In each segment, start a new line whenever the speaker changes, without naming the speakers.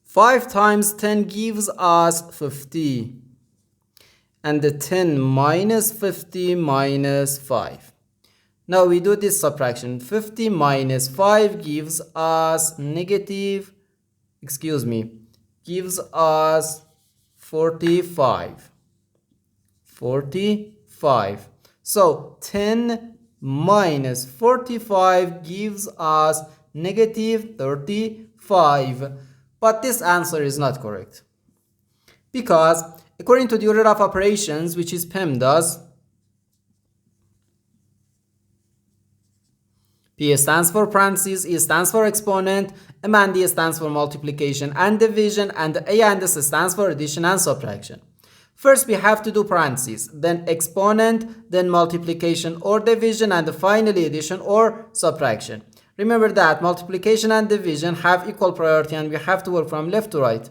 5 times 10 gives us 50. And the 10 minus 50 minus 5. Now we do this subtraction. 50 minus 5 gives us gives us 45. 45. So 10 minus 45 gives us negative 35. But this answer is not correct. Because according to the order of operations, which is PEMDAS, P stands for parentheses, E stands for exponent, M and D stands for multiplication and division, and A and S stands for addition and subtraction. First we have to do parentheses, then exponent, then multiplication or division, and finally addition or subtraction. Remember that multiplication and division have equal priority and we have to work from left to right.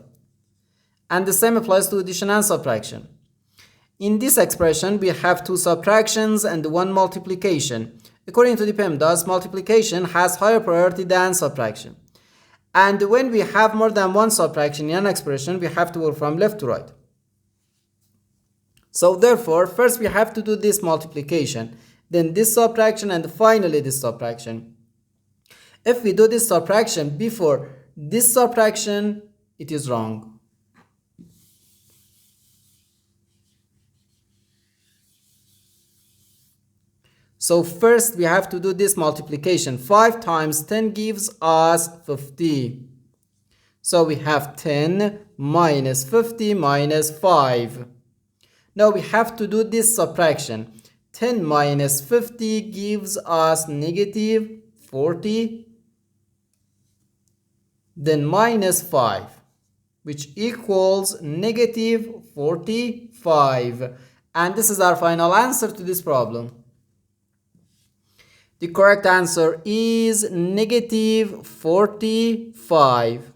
And the same applies to addition and subtraction. In this expression, we have 2 subtractions and 1 multiplication. According to the PEMDAS, multiplication has higher priority than subtraction. And when we have more than 1 subtraction in an expression, we have to work from left to right. So therefore, first we have to do this multiplication, then this subtraction, and finally this subtraction. If we do this subtraction before this subtraction, it is wrong. So first we have to do this multiplication. 5 times 10 gives us 50. So we have 10 minus 50 minus 5. Now we have to do this subtraction. 10 minus 50 gives us negative 40. Then minus 5, which equals negative 45. And this is our final answer to this problem. The correct answer is negative 45.